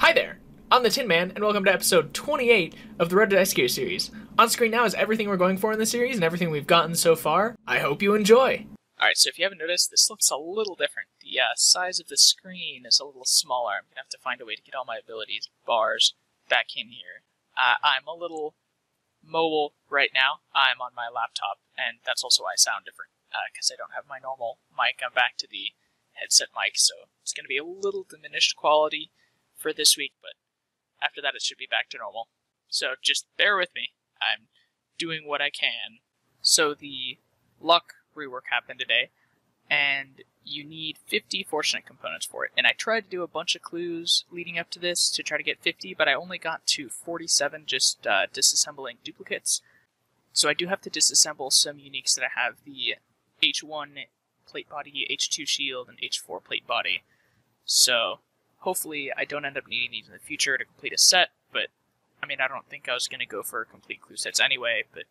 Hi there, I'm the Tin Man, and welcome to episode 28 of the Road to Ice Gear series. On screen now is everything we're going for in the series and everything we've gotten so far. I hope you enjoy! Alright, so if you haven't noticed, this looks a little different. The size of the screen is a little smaller. I'm going to have to find a way to get all my abilities bars back in here. I'm a little mobile right now. I'm on my laptop, and that's also why I sound different, because I don't have my normal mic. I'm back to the headset mic, so it's going to be a little diminished quality for this week, but after that it should be back to normal. So just bear with me. I'm doing what I can. So the luck rework happened today, and you need 50 fortunate components for it. And I tried to do a bunch of clues leading up to this to try to get 50, but I only got to 47 just disassembling duplicates. So I do have to disassemble some uniques that I have: the H1 plate body, H2 shield, and H4 plate body. So hopefully I don't end up needing these in the future to complete a set, but I mean, I don't think I was going to go for complete clue sets anyway, but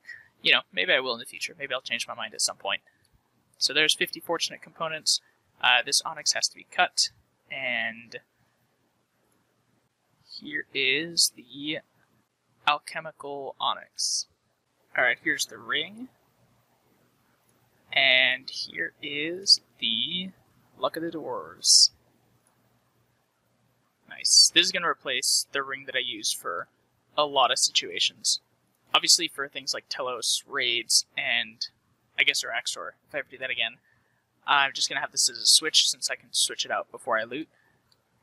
you know, maybe I will in the future. Maybe I'll change my mind at some point. So there's 50 fortunate components. This onyx has to be cut, and here is the alchemical onyx. Alright, here's the ring, and here is the Luck of the Dwarves. Nice. This is going to replace the ring that I use for a lot of situations. Obviously for things like Telos, raids, and I guess Araxor, if I ever do that again. I'm just going to have this as a switch since I can switch it out before I loot.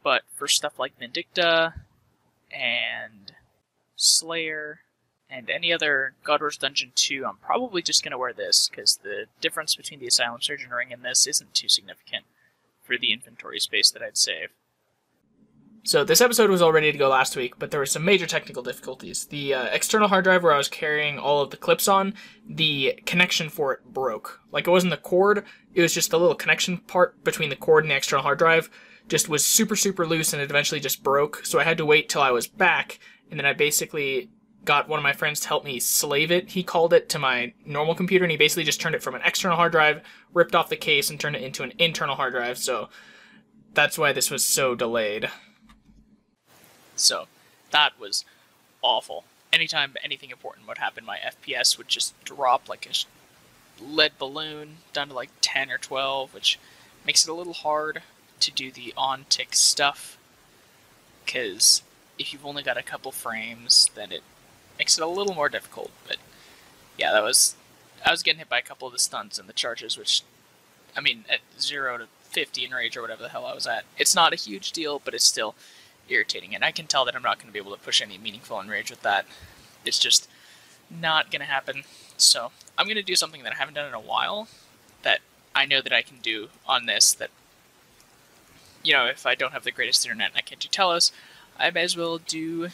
But for stuff like Vindicta and Slayer and any other God Wars Dungeon 2, I'm probably just going to wear this because the difference between the Asylum Surgeon ring and this isn't too significant for the inventory space that I'd save. So this episode was all ready to go last week, but there were some major technical difficulties. The external hard drive where I was carrying all of the clips on, the connection for it broke. Like, it wasn't the cord, it was just the little connection part between the cord and the external hard drive just was super, super loose, and it eventually just broke. So I had to wait till I was back, and then I basically got one of my friends to help me slave it, he called it, to my normal computer, and he basically just turned it from an external hard drive, ripped off the case, and turned it into an internal hard drive. So that's why this was so delayed. So that was awful. Anytime anything important would happen, my FPS would just drop like a lead balloon down to like 10 or 12, which makes it a little hard to do the on-tick stuff, because if you've only got a couple frames, then it makes it a little more difficult. But yeah, I was getting hit by a couple of the stuns and the charges, which, I mean, at 0 to 50 in rage or whatever the hell I was at, it's not a huge deal, but it's still irritating, and I can tell that I'm not going to be able to push any meaningful enrage with that. It's just not going to happen. So I'm going to do something that I haven't done in a while that I know that I can do on this, that, you know, if I don't have the greatest internet and I can't do Telos, I may as well do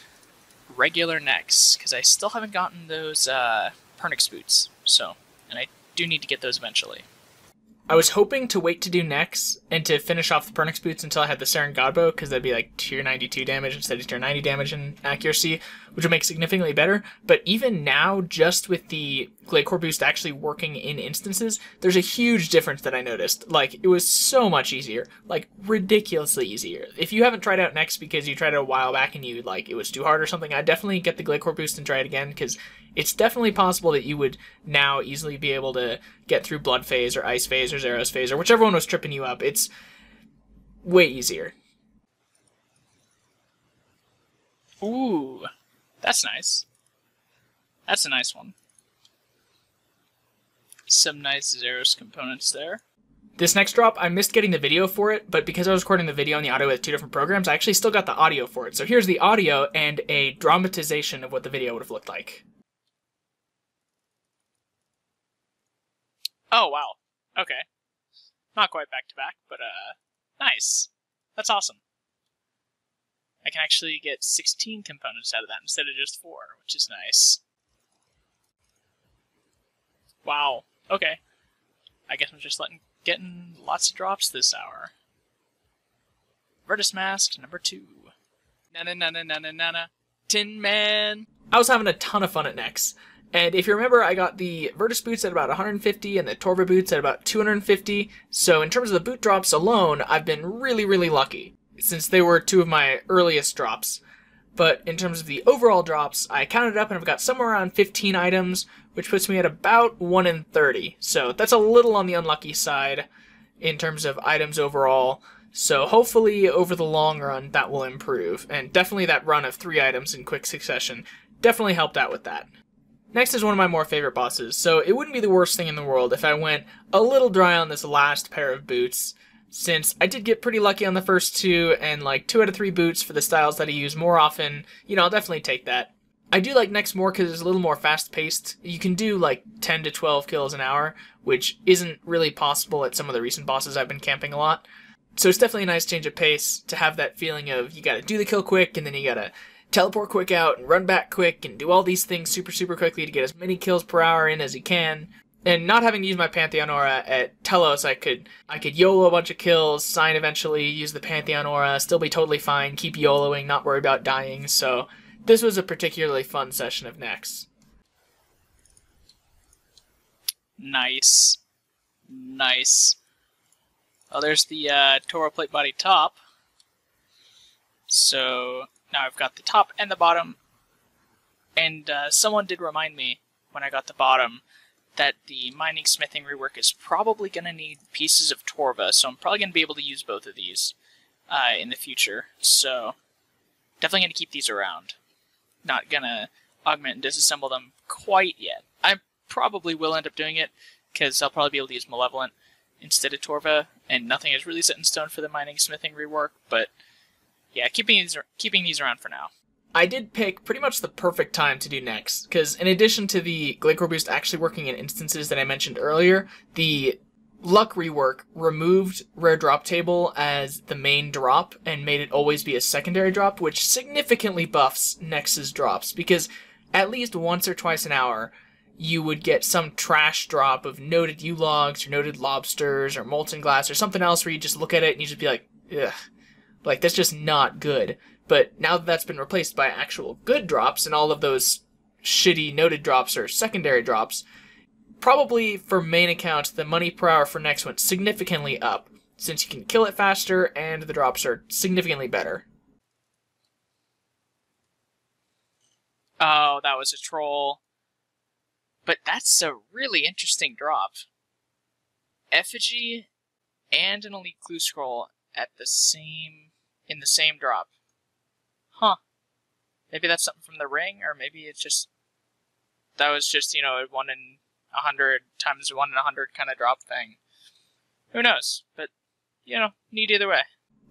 regular necks, because I still haven't gotten those Pernix boots, so, and I do need to get those eventually. I was hoping to wait to do necks and to finish off the Pernix boots until I had the Saren Godbow, because that'd be like tier 92 damage instead of tier 90 damage in accuracy, which would make significantly better. But even now, just with the Gladecore boost actually working in instances, there's a huge difference that I noticed. Like, it was so much easier. Like, ridiculously easier. If you haven't tried out necks because you tried it a while back and you, like, it was too hard or something, I'd definitely get the Gladecore boost and try it again, because it's definitely possible that you would now easily be able to get through Blood Phase or Ice Phase or Zeros Phase or whichever one was tripping you up. It's way easier. Ooh, that's nice. That's a nice one. Some nice Zeros components there. This next drop, I missed getting the video for it, but because I was recording the video and the audio with two different programs, I actually still got the audio for it. So here's the audio and a dramatization of what the video would have looked like. Oh, wow. Okay. Not quite back to back, but nice. That's awesome. I can actually get 16 components out of that instead of just 4, which is nice. Wow. Okay. I guess I'm just getting lots of drops this hour. Virtus Mask, number 2. Na-na-na-na-na-na-na. Tin Man! I was having a ton of fun at Nex. And if you remember, I got the Virtus boots at about 150 and the Torva boots at about 250. So in terms of the boot drops alone, I've been really, really lucky. since they were two of my earliest drops. But in terms of the overall drops, I counted up and I've got somewhere around 15 items, which puts me at about 1 in 30. So that's a little on the unlucky side in terms of items overall. So hopefully over the long run that will improve. And definitely that run of 3 items in quick succession definitely helped out with that. Next is one of my more favorite bosses, so it wouldn't be the worst thing in the world if I went a little dry on this last pair of boots, since I did get pretty lucky on the first 2, and like 2 out of 3 boots for the styles that I use more often, you know, I'll definitely take that. I do like Next more because it's a little more fast-paced. You can do like 10 to 12 kills an hour, which isn't really possible at some of the recent bosses I've been camping a lot. So it's definitely a nice change of pace to have that feeling of you gotta do the kill quick, and then you gotta teleport quick out and run back quick and do all these things super quickly to get as many kills per hour in as you can. And not having to use my Pantheon Aura at Telos, I could YOLO a bunch of kills, sign eventually, use the Pantheon Aura, still be totally fine, keep YOLOing, not worry about dying, so this was a particularly fun session of Nex. Nice. Nice. Well, there's the Toro plate body top. So now I've got the top and the bottom. And someone did remind me when I got the bottom that the mining smithing rework is probably going to need pieces of Torva, so I'm probably going to be able to use both of these in the future. So definitely going to keep these around. Not going to augment and disassemble them quite yet. I probably will end up doing it, because I'll probably be able to use Malevolent instead of Torva, and nothing is really set in stone for the mining smithing rework, but yeah, keeping these around for now. I did pick pretty much the perfect time to do Nex, because in addition to the Glycor boost actually working in instances that I mentioned earlier, the luck rework removed Rare Drop Table as the main drop and made it always be a secondary drop, which significantly buffs Nex's drops, because at least once or twice an hour, you would get some trash drop of noted U-logs or noted lobsters or molten glass or something else where you just look at it and you just be like, ugh, like that's just not good. But now that that's been replaced by actual good drops and all of those shitty noted drops are secondary drops, probably for main account, the money per hour for Nex went significantly up, since you can kill it faster and the drops are significantly better. Oh, that was a troll. But that's a really interesting drop. Effigy and an Elite Clue Scroll in the same drop. Huh. Maybe that's something from the ring, or maybe it's just, that was just, you know, a 1 in 100 times 1 in 100 kind of drop thing. Who knows? But, you know, neat either way.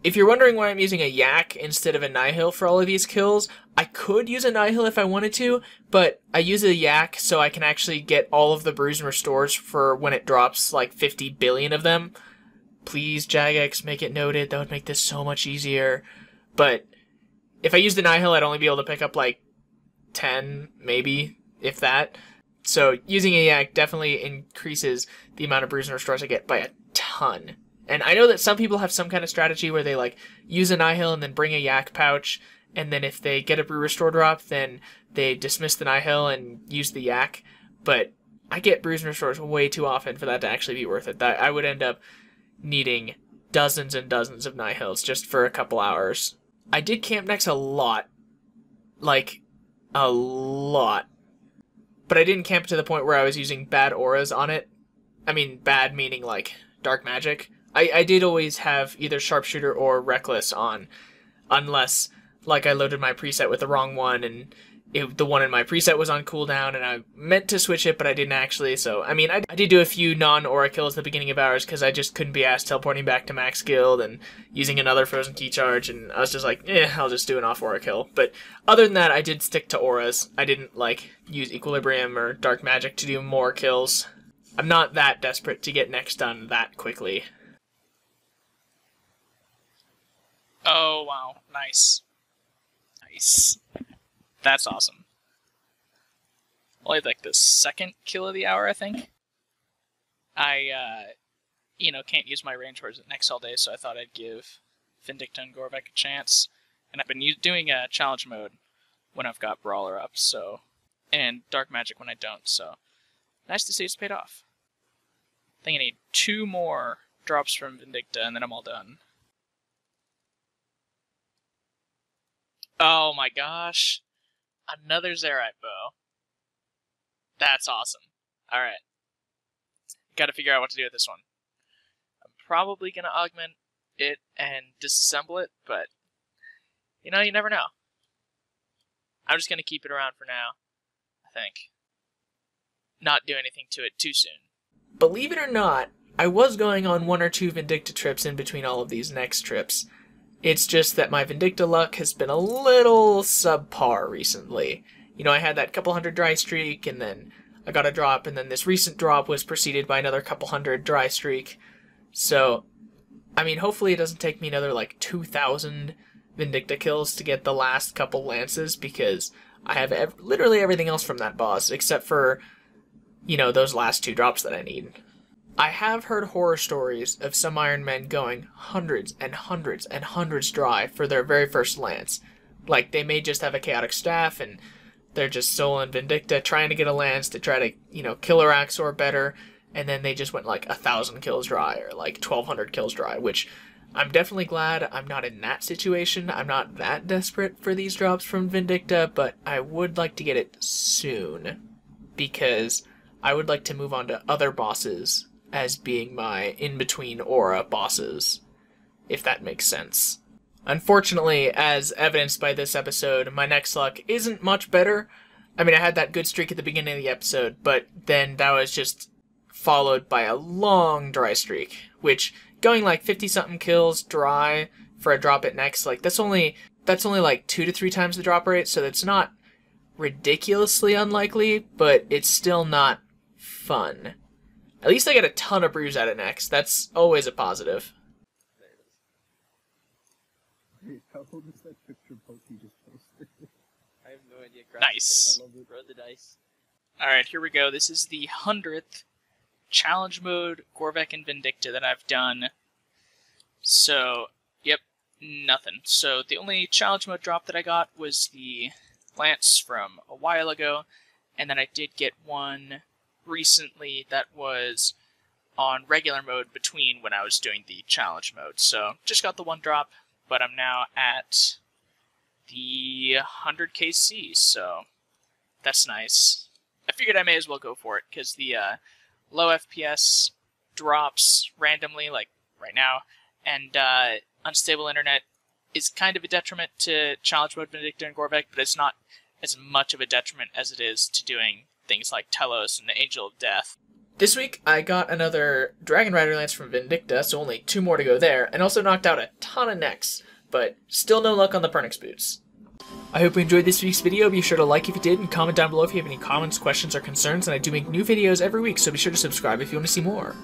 If you're wondering why I'm using a Yak instead of a Nihil for all of these kills, I could use a Nihil if I wanted to, but I use a Yak so I can actually get all of the Brews and Restores for when it drops like 50 billion of them. Please, Jagex, make it noted. That would make this so much easier. But if I use the Nihil, I'd only be able to pick up like 10, maybe, if that. So using a Yak definitely increases the amount of Brews and Restores I get by a ton. And I know that some people have some kind of strategy where they like use a Nihil and then bring a Yak pouch, and then if they get a Brew Restore drop, then they dismiss the Nihil and use the Yak. But I get Brews and Restores way too often for that to actually be worth it. I would end up needing dozens and dozens of Nihils just for a couple hours. I did camp Nex a lot. Like, a lot. But I didn't camp to the point where I was using bad auras on it. I mean, bad meaning like dark magic. I did always have either Sharpshooter or Reckless on, unless, like, I loaded my preset with the wrong one, and the one in my preset was on cooldown, and I meant to switch it, but I didn't actually, so, I mean, I did do a few non-aura kills at the beginning of hours, because I just couldn't be asked teleporting back to max guild, and using another frozen key charge, and I was just like, I'll just do an off-aura kill. But other than that, I did stick to auras. I didn't, like, use Equilibrium or Dark Magic to do more kills. I'm not that desperate to get Nex done that quickly. Oh, wow. Nice. Nice. That's awesome. Well, I had like the second kill of the hour, I think. I, can't use my range wars at Nex all day, so I thought I'd give Vindicta and Gorvek a chance. And I've been doing a challenge mode when I've got Brawler up, so... and Dark Magic when I don't, so... nice to see it's paid off. I think I need 2 more drops from Vindicta, and then I'm all done. Oh my gosh. Another Zerite bow. That's awesome. Alright. Gotta figure out what to do with this one. I'm probably gonna augment it and disassemble it, but you know, you never know. I'm just gonna keep it around for now, I think. Not do anything to it too soon. Believe it or not, I was going on 1 or 2 Vindicta trips in between all of these next trips. It's just that my Vindicta luck has been a little subpar recently. You know, I had that couple hundred dry streak, and then I got a drop, and then this recent drop was preceded by another couple hundred dry streak. So, I mean, hopefully it doesn't take me another, like, 2,000 Vindicta kills to get the last couple lances, because I have literally everything else from that boss, except for, you know, those last 2 drops that I need. I have heard horror stories of some Ironmen going hundreds and hundreds and hundreds dry for their very first lance. Like, they may just have a chaotic staff, and they're just soloing Vindicta, trying to get a lance to try to, you know, kill Araxor better, and then they just went like 1,000 kills dry, or like 1,200 kills dry, which I'm definitely glad I'm not in that situation. I'm not that desperate for these drops from Vindicta, but I would like to get it soon, because I would like to move on to other bosses as being my in-between aura bosses, if that makes sense. Unfortunately, as evidenced by this episode, my next luck isn't much better. I mean, I had that good streak at the beginning of the episode, but then that was just followed by a long dry streak, which, going like 50-something kills dry for a drop at next, like, that's only like 2 to 3 times the drop rate, so that's not ridiculously unlikely, but it's still not fun. At least I get a ton of brews out of next. That's always a positive. Wait, how old is that picture post you just posted? I have no idea. Nice. I love it. Roll the dice. Alright, here we go. This is the 100th challenge mode Gorvek and Vindicta that I've done. So, yep, nothing. So the only challenge mode drop that I got was the lance from a while ago, and then I did get one recently that was on regular mode between when I was doing the challenge mode. So just got the one drop, but I'm now at the 100 KC, so that's nice. I figured I may as well go for it, because the low FPS drops randomly, like right now, and unstable internet is kind of a detriment to challenge mode Vindicta and Gorvek, but it's not as much of a detriment as it is to doing things like Telos and the Angel of Death. This week, I got another Dragon Rider Lance from Vindicta, so only 2 more to go there, and also knocked out a ton of necks, but still no luck on the Pernix boots. I hope you enjoyed this week's video. Be sure to like if you did, and comment down below if you have any comments, questions, or concerns, and I do make new videos every week, so be sure to subscribe if you want to see more.